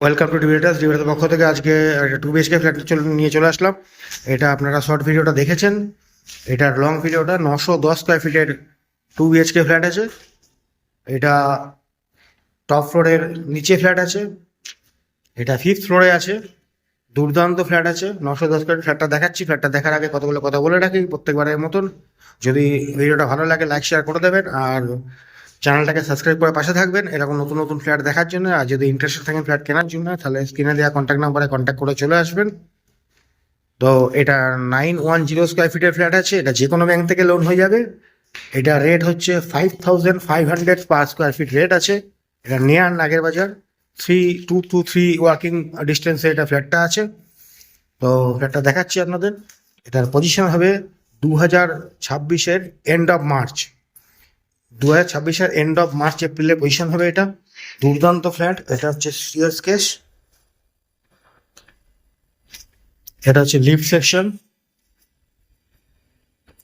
Welcome to ডিবেটার্স পক্ষ থেকে আজকে একটা 2 BHK ফ্ল্যাট নিয়ে চলে আসলাম। এটা আপনারা শর্ট ভিডিওটা দেখেছেন, এটার লং ভিডিওটা 910 স্কোয়ার ফিটের 2 BHK ফ্ল্যাট আছে। এটা টপ ফ্লোরের নিচে ফ্ল্যাট আছে, এটা 5th ফ্লোরে আছে। দুর্দান্ত ফ্ল্যাট আছে, 910 স্কোয়ার ফ্ল্যাটটা দেখাচ্ছি। ফ্ল্যাটটা দেখার আগে কতগুলো কথা বলে রাখি প্রত্যেকবারের মতন। যদি ভিডিওটা ভালো লাগে লাইক শেয়ার করে দেবেন, আর চ্যানেলটাকে সাবস্ক্রাইব করে পাশে থাকবেন এরকম নতুন নতুন ফ্ল্যাট দেখার জন্য। আর যদি ইন্টারেস্টেড থাকেন ফ্ল্যাট কেনার জন্য, তাহলে স্ক্রিনে দেওয়া কন্ট্যাক্ট নাম্বারে কন্ট্যাক্ট করে চলে আসবেন। তো এটা 910 স্কোয়ার ফিটের ফ্ল্যাট আছে, এটা যে কোনো ব্যাংক থেকে লোন হয়ে যাবে। এটা রেট হচ্ছে 5500 পার স্কোয়ার ফিট রেট আছে। এটা নিয়ার নাগের বাজার 2 to 3 ওয়ার্কিং ডিস্টেন্সে এটা ফ্ল্যাটটা আছে। তো ফ্ল্যাটটা দেখাচ্ছি আপনাদের। এটার পজিশন হবে 2026-এর এন্ড অফ মার্চ, 2026-এর এন্ড অফ মার্চ এপ্রিলে পজিশন হবে এটা। দুর্দান্ত ফ্ল্যাট। এটা হচ্ছে সিয়ার্স কেস, এটা হচ্ছে লিফট সেকশন।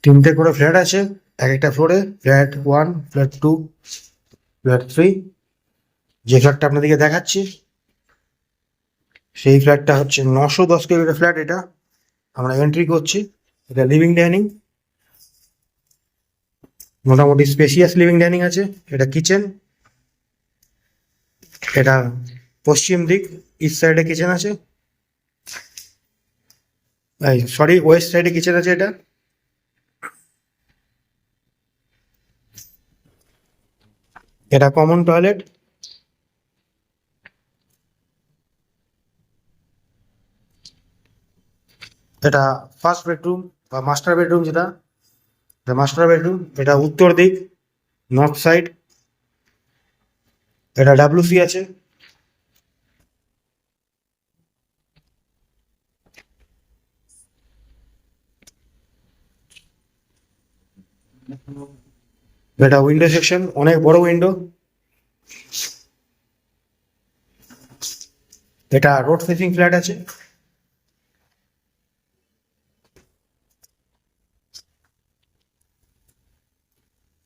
3টে করে ফ্ল্যাট আছে এক একটা ফ্লোরে, ফ্ল্যাট 1, ফ্ল্যাট 2, ফ্ল্যাট 3। যে ফ্ল্যাটটা আপনাদেরকে দেখাচ্ছি সেই ফ্ল্যাটটা হচ্ছে 910 স্কোয়ার ফ্ল্যাট। এটা আমরা এন্ট্রি করছি। এটা লিভিং ডাইনিং, মোটামুটি স্পেসিয়াস লিভিং ডাইনিং আছে। এটা কিচেন, এটা পশ্চিম দিক, ইস্ট সাইডে কিচেন আছে, ওয়েস্ট সাইডে কিচেন আছে। এটা কমন টয়লেট। এটা ফার্স্ট বেডরুম বা মাস্টার বেডরুম, যেটা মাস্টার বেডরুম। এটা উত্তর দিক, নর্থ সাইড। এটা WC আছে। এটা উইন্ডো সেকশন, অনেক বড় উইন্ডো। এটা রোড ফেসিং ফ্ল্যাট আছে।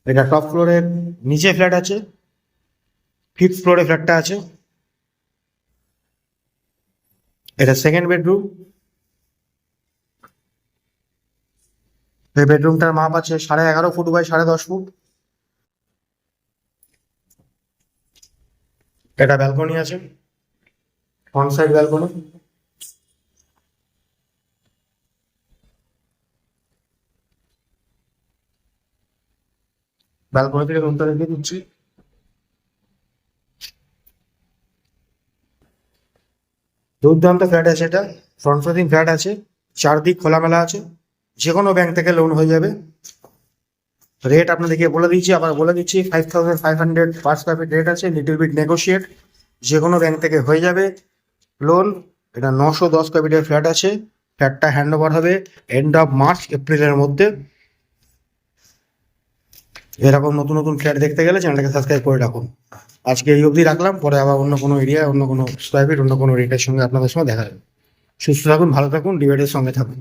এটা টপ ফ্লোরের নিচে ফ্ল্যাট আছে, 5th ফ্লোরে ফ্ল্যাটটা আছে। এটা সেকেন্ড বেডরুম। এই বেডরুমটার মাপ আছে 11.5 ফুট বাই 10.5 ফুট। এটা ব্যালকনি আছে, ফ্রন্ট সাইড ব্যালকনি। ব্যালকনি থেকে রুমটা দেখিয়ে দিচ্ছি। দুর্দান্ত ফ্ল্যাট আছে এটা, ফ্রন্ট ফেসিং ফ্ল্যাট আছে, চারদিক খোলামেলা আছে। যে কোনো ব্যাংক থেকে লোন হয়ে যাবে। রেট আপনাদেরকে বলে দিচ্ছি, আবার বলে দিচ্ছি, 5500 পার স্কোয়ার ফিট রেট আছে, লিটল বিট নেগোশিয়েট। যে কোনো ব্যাংক থেকে হয়ে যাবে লোন। এটা 910 স্কোয়ার ফিটের ফ্ল্যাট আছে। ফ্ল্যাটটা হ্যান্ড ওভার হবে এন্ড অফ মার্চ এপ্রিলের মধ্যে। এরকম নতুন নতুন ফ্ল্যাট দেখতে গেলে চ্যানেলটাকে সাবস্ক্রাইব করে রাখুন। আজকে এই অবধি রাখলাম, পরে আবার অন্য কোনো এরিয়া, অন্য কোনো স্কোয়ার ফিট, অন্য কোনো রেটের সঙ্গে আপনাদের সঙ্গে দেখা যাবে। সুস্থ থাকুন, ভালো থাকুন, ডিবেটের সঙ্গে থাকুন।